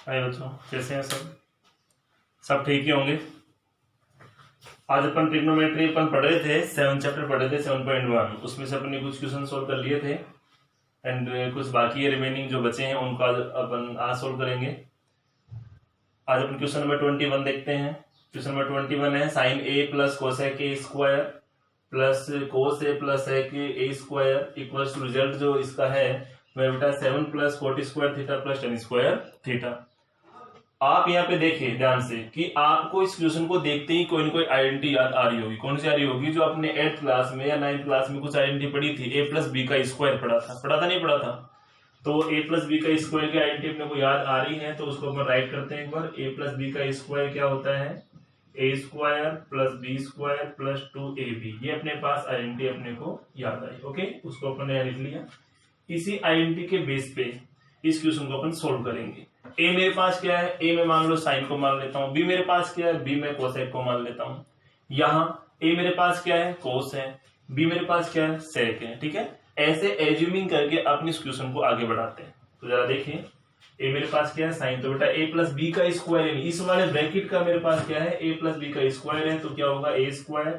हाय बच्चों, कैसे हैं सब? सब ठीक ही होंगे। आज अपन ट्रिग्नोमेट्री पढ़ रहे थे, 7 चैप्टर पढ़ रहे थे 7.1। उसमें से अपन ने कुछ क्वेश्चन सोल्व कर लिए थे एंड कुछ बाकी है रिमेनिंग जो बचे हैं उनको आज अपन सोल्व करेंगे। आज अपन क्वेश्चन नंबर 21 देखते हैं। क्वेश्चन नंबर 21 है sine A plus cosec A square plus cos A plus A square equals to result जो इसका है वह बेटा 7 plus 40 square theta plus 10 square theta. आप यहाँ पे देखिए ध्यान से कि आपको इस क्वेश्चन को देखते ही कोई ना कोई आइडेंटिटी याद आ रही होगी। कौन सी आ रही होगी? जो आपने 8th क्लास में या 9th क्लास में कुछ आइडेंटिटी पढ़ी थी, ए प्लस बी का स्क्वायर पढ़ा था नहीं पढ़ा था? तो ए प्लस बी का स्क्वायर की आइडेंटिटी अपने को याद आ रही है तो उसको अपन राइट करते हैं एक बार। ए प्लस बी का स्क्वायर क्या होता है? A square plus B square plus 2ab। ये अपने पास आइडेंटिटी अपने को याद आई। ओके, उसको अपन ने लिख लिया। इसी आइडेंटिटी के बेस पे इस क्वेश्चन को अपन सोल्व करेंगे। ए मेरे पास क्या है? ए में मान लो साइन को मान लेता हूं। बी मेरे पास क्या है? बी में कोसेक को मान लेता हूं। यहां ए मेरे पास क्या है? कोस है। बी मेरे पास क्या है? सेक है। ठीक है, ऐसे एज्यूमिंग करके अपने इस क्वेश्चन को आगे बढ़ाते हैं। तो जरा देखिए, ए मेरे पास क्या है? साइन। तो बेटा ए प्लस बी का स्क्वायर है, इस वाले ब्रैकेट का मेरे पास क्या है? ए प्लस बी का स्क्वायर है। तो क्या होगा? A square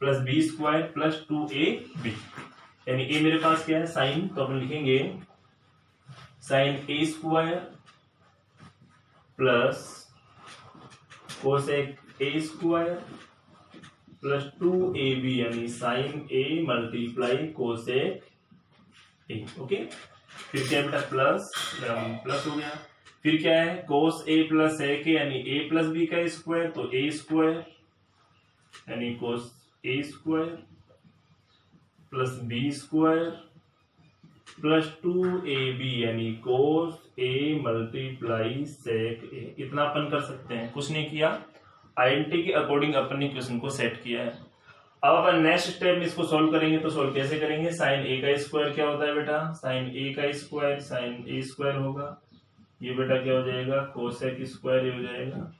plus B square plus 2ab। यानी ए मेरे पास क्या है? साइन। तो अपन लिखेंगे sine A square plus cosec A square plus 2ab यानी sine A multiply cosec A. Okay, फिर क्या बेटा? प्लस प्लस हो गया। फिर क्या है? कोस ए प्लस सेक ए यानी ए प्लस बी का स्क्वायर। तो ए स्क्वायर यानी cos A square plus B square plus 2ab यानी कोस ए मल्टीप्लाई सेक ए। इतना अपन कर सकते हैं, कुछ नहीं किया, आइडेंटिटी के अकॉर्डिंग अपन ने क्वेश्चन को सेट किया है। अब अपन नेक्स्ट स्टेप में इसको सॉल्व करेंगे। तो सॉल्व कैसे करेंगे? साइन ए का स्क्वायर क्या होता है बेटा? साइन ए का स्क्वायर साइन ए स्क्वायर होगा। ये बेटा क्या हो जाएगा? कोसेक स्क्वायर हो जाएगा।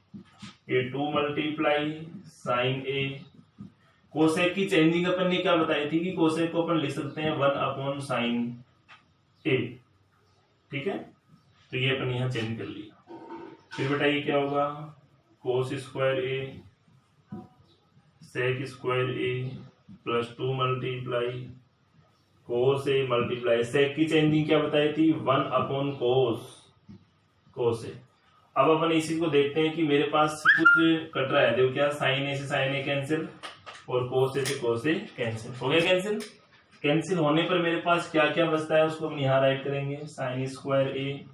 ये 2 मल्टीप्लाई साइन ए। कोसेक की चेंजिंग अपन ने क्या बताई थी कि कोसेक को अपन लिख सकते हैं 1 अपॉन साइन ए। ठीक है, तो ये अपन यहां चेंज कर लिया। फिर बेटा ये क्या होगा? कोस square A sec square A plus 2 multiply cos A multiply सेक की चेंजिंग क्या बताई थी? 1 अपॉन कोस ए। अब अपन इसी को देखते हैं कि मेरे पास कुछ कट रहा है। देखो क्या, साइन ए से साइन ए कैंसिल और कोस ए से कोस ए कैंसिल हो गया। कैंसिल होने पर मेरे पास क्या क्या बचता है उसको हम यहाँ राइट करेंगे। साइन स्क्वायर ए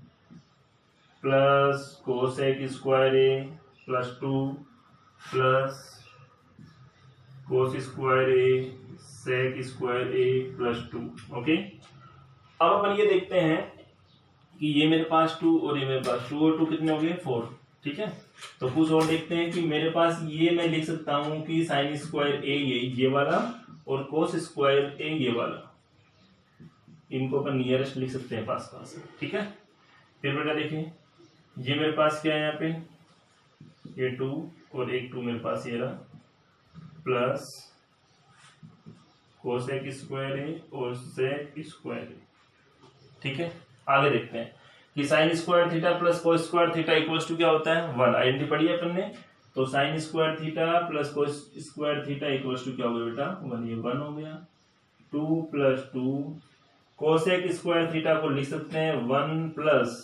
प्लस कोसेक स्क्वायर ए प्लस 2 प्लस कोस स्क्वायर ए सेक स्क्वायर ए प्लस 2। ओके, अब अपन ये देखते हैं कि ये मेरे पास 2 और ये मेरे पास 2 और 2 कितने हो गए? 4। ठीक है, तो कुछ और देखते हैं कि मेरे पास ये मैं लिख सकता हूं कि साइन स्क्वायर ए ये वाला और कोस स्क्वायर ए ये वाला। इनको अपन नियरेस्ट लिख सकते हैं पास। ठीक है, फिर बेटा देखिए ये मेरे पास क्या है? यहाँ पे ये 2 और एक 2 मेरे पास ये रहा प्लस कोसेक स्क्वायर ए और सेक स्क्वायर ए। ठीक है, आगे देखते हैं कि sine square theta plus cos square theta equals to क्या होता है? 1। आइडेंटिटी पढ़ी है अपन ने। तो sine square theta plus cos square theta equals to क्या हो गया बेटा? 1। ये 1 हो गया। 2 प्लस 2 कोसेक स्क्वायर थीटा को लिख सकते हैं 1 प्लस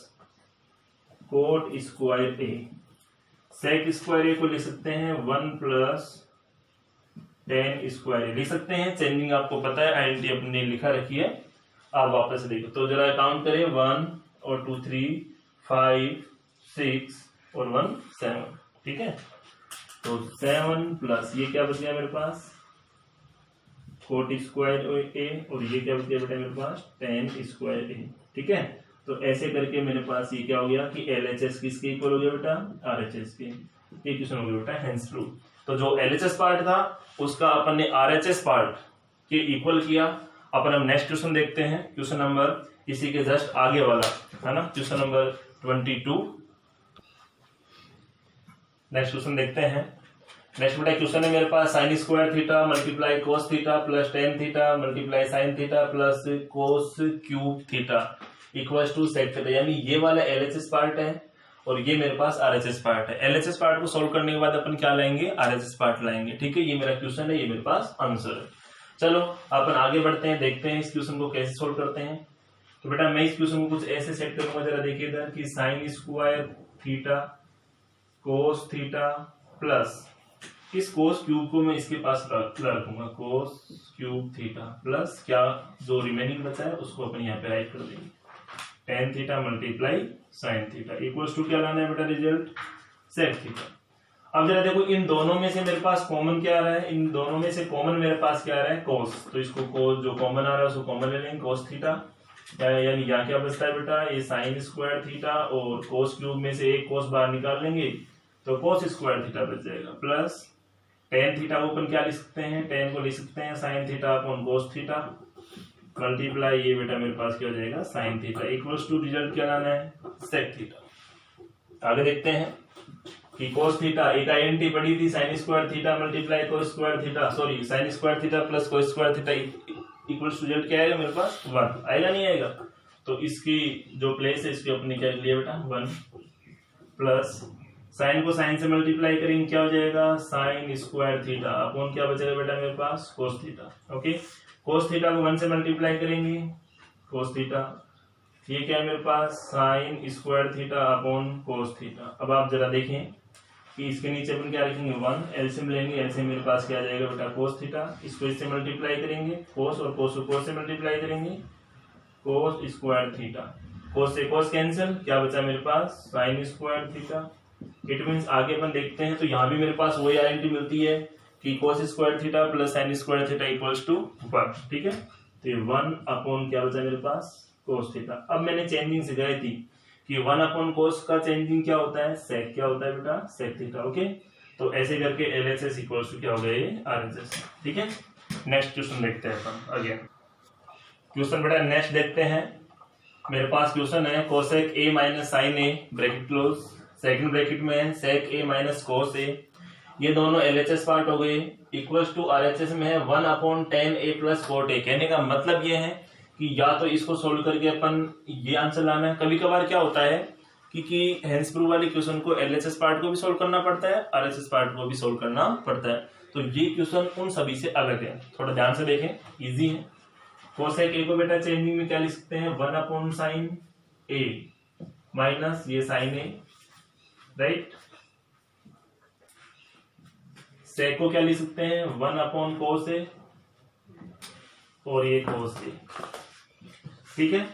कोट स्क्वायर ए। सेक स्क्वायर ए को लिख सकते हैं 1 प्लस टेन स्क्वायर ए लिख सकते हैं। चेंजिंग आपको पता है, आइडेंटिटी अपने लिखा रखी है। आप वापस देखो तो जरा काउंट करें। 1 और 2 3 5 6 और 1 7। ठीक है, तो 7 प्लस ये क्या बच गया मेरे पास? कोट स्क्वायर ए और ये क्या बच गया बेटा मेरे पास? 10 स्क्वायर ए। ठीक है, तो ऐसे करके मेरे पास ये क्या हो गया कि LHS किसके इक्वल हो गया बेटा? RHS के। ये क्वेश्चन हो गया बेटा हेंस प्रूफ। तो जो LHS पार्ट था उसका अपन ने RHS पार्ट के इक्वल किया। अपन हम नेक्स्ट क्वेश्चन देखते हैं। क्वेश्चन नंबर इसी के जस्ट आगे वाला है ना, क्वेश्चन नंबर 22। नेक्स्ट क्वेश्चन देखते हैं। नेक्स्ट बेटा क्वेश्चन है मेरे पास sine square theta multiply cos theta plus tan theta multiply sine theta plus cos cube theta equals to sec theta. यानी ये वाला LHS पार्ट है और ये मेरे पास आरएचएस पार्ट है। एलएचएस पार्ट को सोल्व करने के बाद अपन क्या लाएंगे, आरएचएस पार्ट लाएंगे। ठीक है, ये मेरा क्वेश्चन है, ये मेरे पास आंसर है। चलो अपन आगे बढ़ते हैं, देखते हैं इस क्वेश्चन को कैसे सोल्व करते हैं। तो बेटा मैं इस क्वेश्चन को कुछ ऐसे सेट करूंगा, जरा देखिए इधर कि sine square theta cos theta plus इस कोस क्यूब को मैं इसके पास रखूंगा, कोस क्यूब थीटा प्लस क्या जो रिमेनिंग बचा है उसको अपन यहाँ पे राइट कर देंगे, tan theta multiply sine theta equals to क्या लाना है बेटा रिजल्ट, सेक थीटा। अब जरा देखो इन दोनों में से मेरे पास कॉमन क्या आ रहा है, इन दोनों में से कॉमन मेरे पास क्या आ रहा है, कोस। तो इसको कोस जो कॉमन आ रहा है उसको कॉमन ले लेंगे, कोस थीटा। यानी यहाँ क्या बचता है बेटा, ये साइन स्क्वायर थीटा और कोस क्यूब में से एक कोस बाहर निकाल लेंगे तो कोस स्क्वायर थीटा बच जाएगा, प्लस टेन थीटा को अपन क्या लिख सकते हैं, टेन को लिख सकते हैं sine theta upon cos theta multiply ये बेटा मेरे पास क्या हो जाएगा sine theta equals to result क्या लाना है, सेक थीटा। आगे देखते हैं कि कोस थीटा एक आईएनटी पड़ी थी, साइन स्क्वायर थीटा मल्टीप्लाई कोस square theta, sorry sine square theta plus cos square theta equals result क्या आएगा मेरे पास 1 आएगा, नहीं आएगा। तो इसकी जो प्लेस है इसकी अपनी क्या लिया बेटा 1 प्लस साइन को साइन से मल्टीप्लाई करेंगे क्या हो जाएगा साइन स्क्वायर थीटा अपॉन क्या बचेगा बेटा मेरे पास cos theta. Okay, cos theta को 1 से मल्टीप्लाई करेंगे कोस थीटा, ये क्या है मेरे पास sine square theta upon cos theta. अब आप जरा देखें कि इसके नीचे अपन क्या लिखेंगे 1, एलसीएम लेंगे, एलसीएम मेरे पास क्या आ जाएगा बेटा कोस थीटा, इसको इससे मल्टीप्लाई करेंगे कोस और कोस को कोस से मल्टीप्लाई करेंगे कोस स्क्वायर थीटा, कोस से कोस कैंसिल क्या बचा मेरे पास sine square theta. It means आगे अपन देखते हैं तो यहाँ भी मेरे पास वही आइडेंटिटी मिलती है कि cos square theta plus sine square theta equals to 1। ठीक है, तो ये 1 अपॉन क्या बचा मेरे पास कोस थीटा। अब मैंने चेंजिंग सिखाई थी कि 1 अपॉन कोस का चेंजिंग क्या होता है, सेक क्या होता है बेटा सेक थीटा। ओके, तो ऐसे करके एलएचएस इक्वल्स टू क्या हो गया आरएचएस। ठीक है, नेक्स्ट क्वेश्चन देखते हैं अपन अगेन। क्वेश्चन बेटा नेक्स्ट देखते हैं, मेरे पास क्वेश्चन है cosec A minus sine A bracket close, second bracket में है सेक ए माइनस कोस ए, ये दोनों एलएचएस पार्ट हो गए, इक्वल्स टू आरएचएस में है 1 upon ten A plus cot A. कहने का मतलब ये है कि या तो इसको सोल्व करके अपन ये आंसर लाना है। कभी कभार क्या होता है कि हेंस प्रूफ वाले क्वेश्चन को एलएचएस पार्ट को भी सोल्व करना पड़ता है, आरएचएस पार्ट को भी सोल्व करना पड़ता है। तो ये क्वेश्चन उन सभी से अलग है, थोड़ा ध्यान से देखें, इजी है। कोसेक ए को बेटा चेंजिंग में क्या लिख सकते हैं 1 अपॉन साइन ए माइनस ये साइन ए, राइट। सेक को क्या लिख सकते हैं 1 अपॉन कोस ए और ये कोस ए। ठीक है,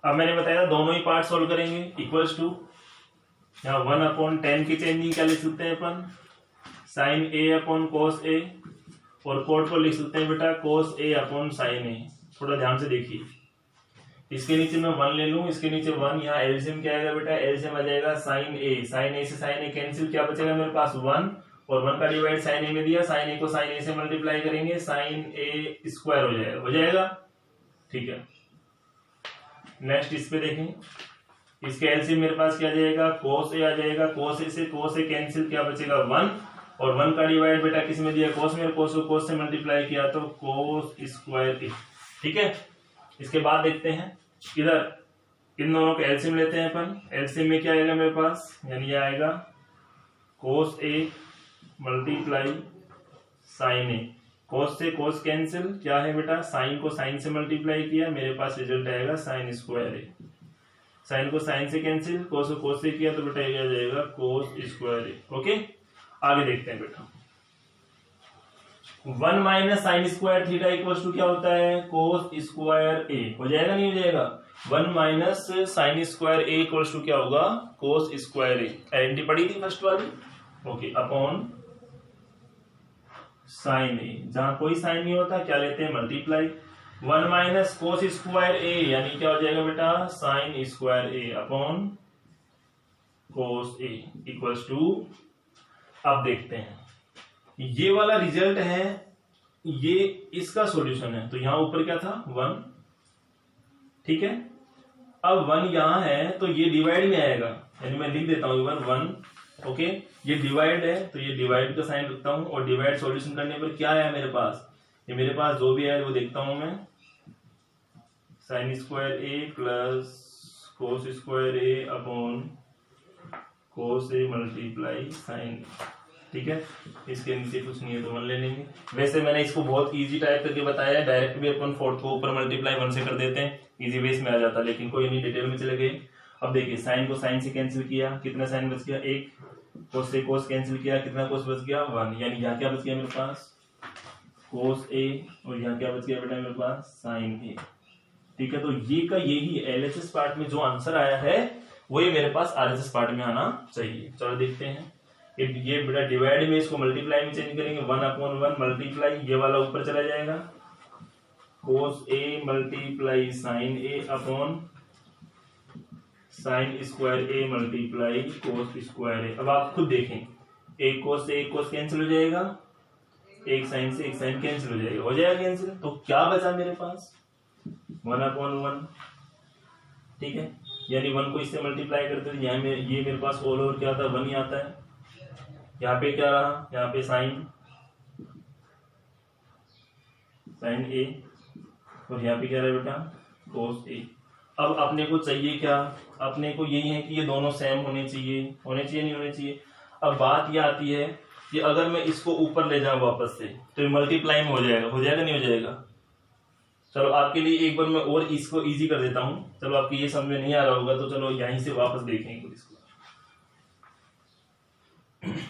अब मैंने बताया दोनों ही पार्ट सोल्व करेंगे इक्वल्स टू यहाँ 1 अपॉन 10 की चेंजिंग क्या लिख सकते हैं अपन साइन ए अपॉन कोस ए और कोट को लिख सकते हैं बेटा कोस ए अपॉन साइन ए। थोड़ा ध्यान से देखिए, इसके नीचे मैं 1 ले लूं, इसके नीचे 1, यहाँ एलसीएम क्या आएगा बेटा एलसीएम आ जाएगा साइन ए से साइन ए कैंसिल क्या बचेगा मेरे पास 1 और 1 का डिवाइड साइन ए में दिया, साइन ए को साइन ए से मल्टीप्लाई करेंगे साइन ए स्क्वायर हो जाएगा। ठीक है, नेक्स्ट इस पे देखें, इसके एलसीएम मेरे पास क्या आ जाएगा कोस ए आ जाएगा, कोस ए से कोस ए कैंसिल क्या बचेगा 1 और 1 का डिवाइड बेटा किस में दिया कोस में, कोस को कोस से मल्टीप्लाई किया तो कोस स्क्वायर ए। ठीक है, इसके बाद देखते हैं इधर इन दोनों को एलसीएम लेते हैं अपन, एलसीएम में क्या आएगा मेरे पास यानी ये आएगा कोस ए मल्टीप्लाई साइन ए, कोस से कोस कैंसिल क्या है बेटा साइन को साइन से मल्टीप्लाई किया, मेरे पास रिजल्ट आएगा साइन स्क्वायर ए, साइन को साइन से कैंसिल कोस को कोस से किया तो बेटा ये आ जाएगा कोस स्क्वायर ए। ओके, आगे देखते हैं बेटा 1 minus sine square theta equals to क्या होता है कोस स्क्वायर ए, हो जाएगा नहीं हो जाएगा 1 minus sine square A equals to क्या होगा कोस स्क्वायर ए, आइडेंटिटी पड़ी थी फर्स्ट वाली। ओके, अपॉन साइन ए, जहां कोई साइन नहीं होता क्या लेते हैं multiply, 1 minus cos square A यानी क्या हो जाएगा बेटा sine square A upon cos A equals to, अब देखते हैं ये वाला रिजल्ट है, ये इसका सॉल्यूशन है, तो यहां ऊपर क्या था 1। ठीक है, अब 1 यहां है तो ये डिवाइड में आएगा, यानी मैं लिख देता हूं 1। ओके, ये डिवाइड है तो ये डिवाइड का साइन रखता हूं और डिवाइड सॉल्यूशन करने पर क्या आया मेरे पास, ये मेरे पास जो भी है वो देखता हूं मैं, sign square A plus cos square A upon cos A multiply sign, ठीक है। इसके नीचे कुछ नहीं है तो 1 ले लेंगे। वैसे मैंने इसको बहुत इजी टाइप करके बताया, डायरेक्ट भी अपन 4 को ऊपर मल्टीप्लाई 1 से कर देते हैं, इजी बेस में आ जाता, लेकिन कोई नहीं, डिटेल में चले गए। अब देखिए साइन को साइन से कैंसिल किया, कितना साइन बच गया 1, कोस से कोस कैंसिल किया, कितना कोस बच गया 1, यानी यहाँ क्या बच गया मेरे पास कोस ए, और यहाँ क्या बच गया बेटा मेरे पास साइन ए, ठीक है। तो ये का यही एलएचएस पार्ट में जो आंसर आया है वही मेरे पास आरएचएस पार्ट में आना चाहिए। चलो देखते हैं, ये बेटा डिवाइड में इसको मल्टीप्लाई में चेंज करेंगे, 1/1 मल्टीप्लाई, ये वाला ऊपर चला जाएगा, कोस A multiply sign A upon sine square A multiply cos square ए। अब आप खुद देखें, एक कोस से एक कोस कैंसिल हो जाएगा, एक साइन से एक साइन कैंसिल हो जाएगा कैंसिल, तो क्या बचा मेरे पास 1/1, ठीक है। यानी 1 को इससे मल्टीप्लाई करते हैं, यहाँ में ये मेरे पास ऑल ओवर क्या आता है 1 ही आता है। यहाँ पे क्या रहा, यहाँ पे साइन ए, और यहाँ पे क्या रहा बेटा कोस ए। अब अपने को चाहिए क्या, अपने को यही है कि ये दोनों सेम होने चाहिए नहीं होने चाहिए। अब बात ये आती है कि अगर मैं इसको ऊपर ले जाऊं वापस से तो ये मल्टीप्लाई में हो जाएगा नहीं हो जाएगा। चलो आपके लिए एक बार मैं और इसको इजी कर देता हूं, चलो आपके ये समझ में नहीं आ रहा होगा तो चलो यहीं से वापस देखेंगे इसको,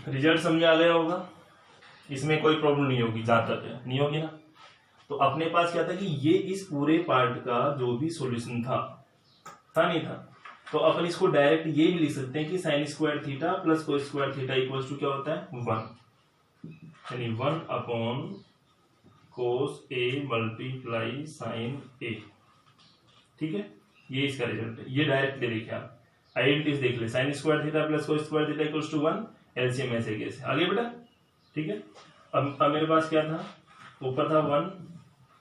रिजल्ट समझ आ गया होगा, इसमें कोई प्रॉब्लम नहीं होगी, जहां तक है नहीं होगी ना। तो अपने पास क्या था कि ये इस पूरे पार्ट का जो भी सॉल्यूशन था नहीं था, तो अपन इसको डायरेक्ट ये भी लिख सकते हैं कि sine square theta plus cos square theta equals to क्या होता है 1, यानी 1/, कोस ए मल्टीप्लाई साइन ए, ठीक है। ये इसका रिजल्ट है, ये डायरेक्ट ले लिखे आप, आइडेंटिटीज देख ले, sine square theta plus cos square theta equals to 1, LCM ऐसे कैसे आगे बेटा, ठीक है। अब मेरे पास क्या था, ऊपर था 1,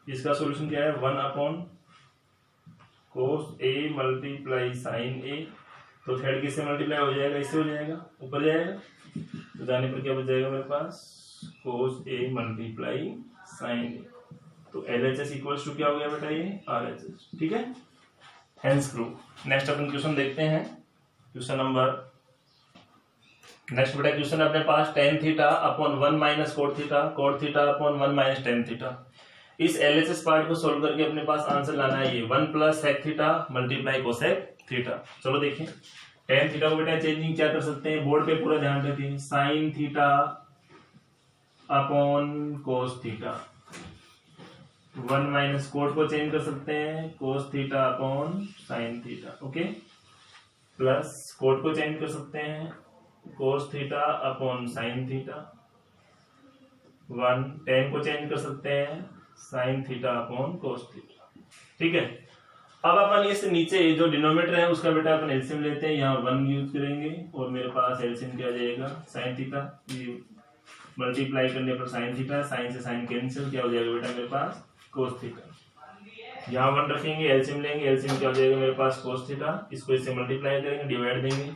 इसका सॉल्यूशन क्या है 1/, कोस ए मल्टीप्लाई साइन ए, तो थर्ड किससे मल्टीप्लाई हो जाएगा, इससे हो जाएगा, ऊपर जाएगा, तो जाने पर क्या बच जाएगा मेरे पास कोस ए मल्टीप्लाई साइन ए। तो एलएचएस इक्वल्स टू क्या हो गया बेटा ये आरएचएस, ठीक है। Hence proof. नेक्स्ट अपन क्वेश्चन देखते हैं, क्वेश्चन नंबर नेक्स्ट बेटा क्वेश्चन अपने पास tan theta upon 1 minus cot theta upon 1 minus tan theta. इस एलएचएस पार्ट को सोल्व करके अपने पास आंसर लाना है ये 1 plus sec theta multiply cosec theta. चलो देखिए, tan थीटा को बेटा चेंजिंग क्या कर सकते हैं, बोर्ड पे पूरा ध्यान रखिए, sign theta upon cos theta, 1 minus coat को चेंज कर सकते हैं cos theta upon sine theta, okay, plus coat को चेंज कर सकते हैं cos theta upon sine theta, 1 tan को चेंज कर सकते हैं sine theta upon cos theta, ठीक है। अब अपन इस नीचे जो डिनोमिनेटर है उसका बेटा अपन एलसीएम लेते हैं, यहाँ 1 यूज करेंगे और मेरे पास एलसीएम क्या जाएगा साइन थीटा, ये मल्टीप्लाई करने पर साइन थीटा, साइन से साइन कैंसिल, क्या हो जाएगा बेटा मेरे पास कोस थीटा, यहाँ 1 रखेंगे, एलसीएम लेंगे, एलसीएम क्या हो जाएगा मेरे पास कोस थीटा, इसको इससे मल्टीप्लाई करेंगे, डिवाइड देंगे,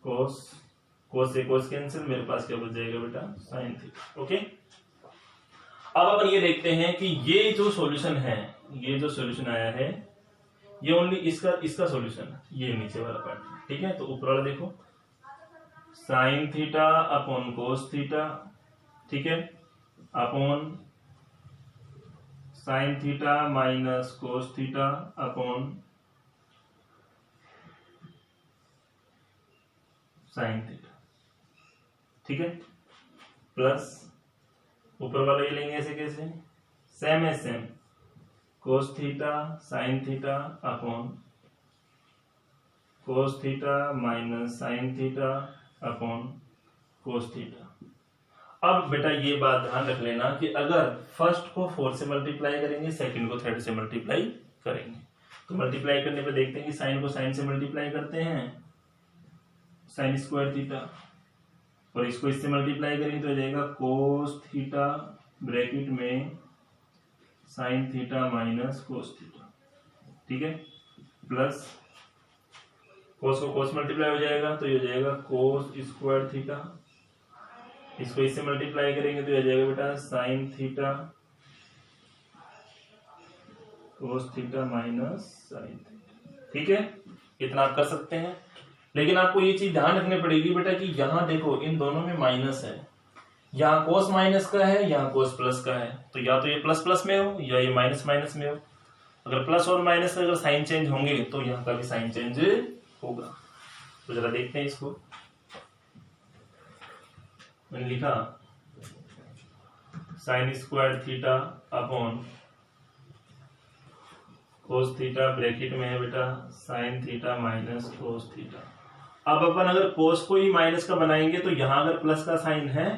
कोस से कोस कैंसिल, मेरे पास क्या बच जाएगा बेटा साइन थीटा, ओके। अब अपन ये देखते हैं कि ये जो सॉल्यूशन है, ये जो सॉल्यूशन आया है ये ओनली इसका सॉल्यूशन है, ये नीचे वाला पार्ट, ठीक है। तो ऊपर वाला देखो sign theta upon cos theta, ठीक है, upon sine theta minus cos theta upon sine theta, ठीक है, प्लस ऊपर वाला ये लेंगे ऐसे कैसे, सेम है same, cos theta sine theta upon cos theta minus sine theta upon cos theta. अब बेटा ये बात ध्यान रख लेना कि अगर फर्स्ट को 4 से मल्टीप्लाई करेंगे, सेकंड को 3 से मल्टीप्लाई करेंगे, तो मल्टीप्लाई करने पे देखते हैं कि साइन को साइन से मल्टीप्लाई करते हैं साइन स्क्वायर थीटा, और इसको इससे मल्टीप्लाई करेंगे तो हो जाएगा कोस थीटा ब्रैकेट में sign theta minus cos theta, ठीक है, प्लस कोस को कोस मल्टीप्लाई हो जाएगा तो ये हो जाएगा कोस स्क्वायर थीटा, इसको इससे मल्टीप्लाई करेंगे तो ये हो जाएगा बेटा साइन थीटा कोस थीटा माइनस साइन थीटा, ठीक है, इतना आप कर सकते हैं। लेकिन आपको ये चीज ध्यान रखनी पड़ेगी बेटा कि यहाँ देखो इन दोनों में माइनस है, यहाँ कोस माइनस का है, यहाँ कोस प्लस का है, तो या तो ये प्लस प्लस में हो या ये माइनस माइनस में हो। अगर प्लस और माइनस का अगर साइन चेंज होंगे तो यहाँ का भी साइन चेंज होगा। तो जरा देखते हैं इसको। मैंने लिखा sign square theta upon cos theta, bracket में है बेटा sign theta minus cos theta. अब अपन अगर कोस को ही माइनस का बनाएंगे तो यहां अगर प्लस का साइन है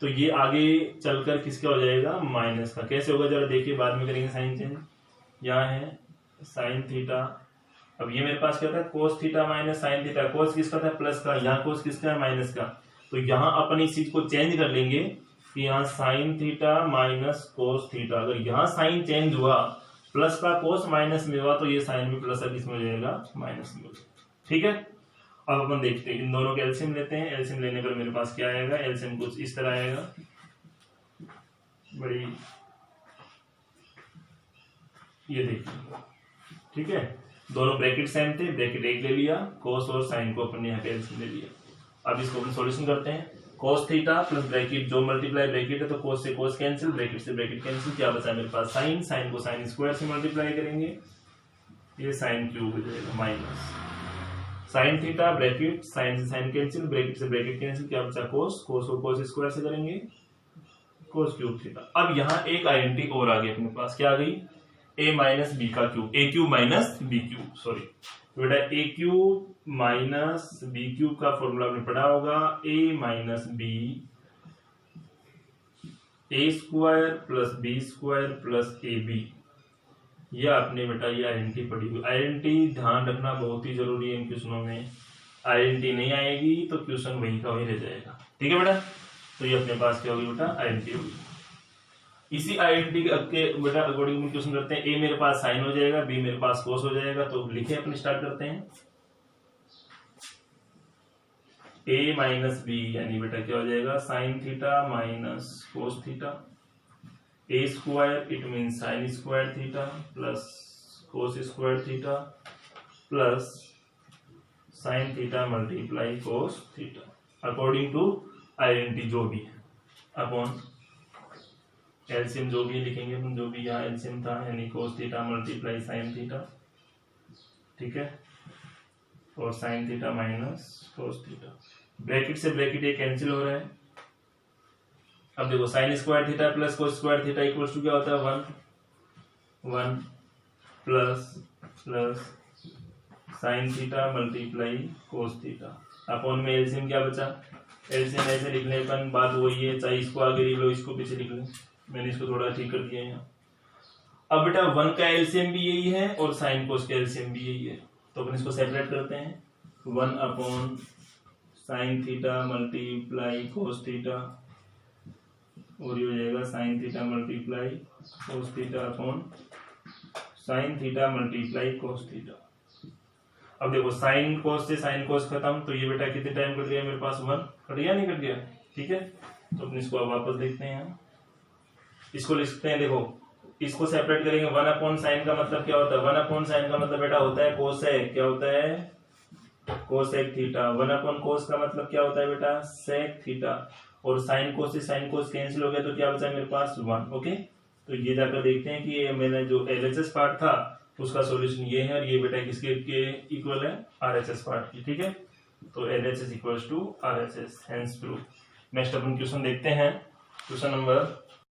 तो ये आगे चलकर किसका हो जाएगा, माइनस का। कैसे होगा जरा देखिए, बाद में करेंगे साइन चेंज। यहाँ है साइन थीटा, अब ये मेरे पास क्या था cos theta minus sine theta, cos किसका था प्लस का, यहाँ कोस किसका है माइनस का। तो यहाँ अपन इस चीज को चेंज कर लेंगे कि यहाँ sign theta minus cos theta, अगर यहाँ साइन चेंज हुआ प्लस का कोस माइनस में हुआ तो ये साइन भी प्लस का किसमें हो जाएगा, माइनस में। ठीक है, अब अपन देखते हैं इन दोनों के एलसीएम लेते हैं। एलसीएम लेने पर मेरे पास क्या आएगा, एलसीएम कुछ इस तरह आएगा, बड़ी ये देखिए। ठीक है, दोनों ब्रैकेट सेम थे, ब्रैकेट एक ले लिया, कोस और साइन को अपन यहाँ पे एलसीएम ले लिया। अब इसको अपन सॉल्यूशन करते हैं। कोस थीटा प्लस ब्रैकेट जो मल्टीप्लाई ब्रैकेट है तो कोस से कोस कैंसिल, ब्रैकेट से ब्रैकेट कैंसिल, क्या बचा मेरे पास साइन, साइन को साइन स्क्वायर से मल्टीप्लाई करेंगे, ये साइन क्यूब हो जाएगा minus sine theta, bracket sine से साइन कैंसिल, ब्रैकेट से ब्रैकेट कैंसिल, क्या बचा कोस, कोस को कोस स्क्वायर से करेंगे कोस क्यूब थीटा। अब यहाँ एक आइडेंटिटी और आ गई अपने पास, क्या आ गई, a माइनस बी का cube, A cube minus B cube, sorry बेटा A cube minus B cube का फॉर्मूला आपने पढ़ा होगा, a minus B A square plus B square plus A B. ये आपने बेटा ये आइडेंटिटी पढ़ी हुई। आइडेंटिटी ध्यान रखना बहुत ही जरूरी है इन क्वेश्चनों में, आइडेंटिटी नहीं आएगी तो क्वेश्चन वही का वही रह जाएगा। ठीक है बेटा, तो ये अपने पास क्या होगी बेटा, आइडेंटिटी होगी। इसी आइडेंटिटी के बेटा अकॉर्डिंग क्वेश्चन करते हैं। ए मेरे पास साइन हो जाएगा, बी मेरे पास कोस हो जाएगा, तो लिखे अपन स्टार्ट करते हैं। ए माइनस बी यानी बेटा क्या हो जाएगा, sine theta minus cos theta, a square it mean sine square theta plus cos square theta plus sine theta multiply cos theta according to identity जो भी है, अपॉन एलसीएम जो भी लिखेंगे हम, जो भी यहाँ एलसीएम था यानी cos theta multiply sine theta, ठीक है, और sine theta minus cos theta. Bracket से ब्रैकेट ये कैंसिल हो रहा है। अब देखो sine square theta plus cos square theta equals to क्या होता है, one plus plus sine theta multiply cos theta, upon में एलसीएम क्या बचा, एलसीएम ऐसे लिखने पर बात वही है, चाहे इसको आगे लिख लो इसको पीछे लिख लो, मैंने इसको थोड़ा ठीक कर दिया यहाँ। अब बेटा वन का एलसीएम भी यही है और साइन कोस का एलसीएम भी यही है, तो अपन इसको सेपरेट करते हैं। One upon sine theta multiply cos theta, और ये हो जाएगा sine theta multiply cos theta upon sine theta multiply cos theta. अब देखो साइन कोस से साइन कोस खत्म, तो ये बेटा कितने टाइम कट गया मेरे पास, वन कट गया, नहीं कट गया, ठीक है। तो अपन इसको अब वापस देखते हैं, इसको लिखते हैं। देखो इसको सेपरेट करेंगे, वन अपॉन साइन का मतलब क्या होता है, वन अपॉन साइन का मतलब बेटा होता है कोसेक, क्या होता है कोसेक थीटा। वन अपॉन कोस का मतलब क्या होता है बेटा, सेक थीटा, और साइन कोस से साइन कोस कैंसिल हो गया तो क्या बचा मेरे पास, वन। ओके, तो ये जाकर देखते हैं कि ये मैंने जो एलएचएस पार्ट था उसका सॉल्यूशन ये है, और ये बेटा किसके के इक्वल है, आरएचएस पार्ट की, ठीक है। तो LHS equals to RHS, hence proof. Next अपन क्वेश्चन देखते हैं, क्वेश्चन नंबर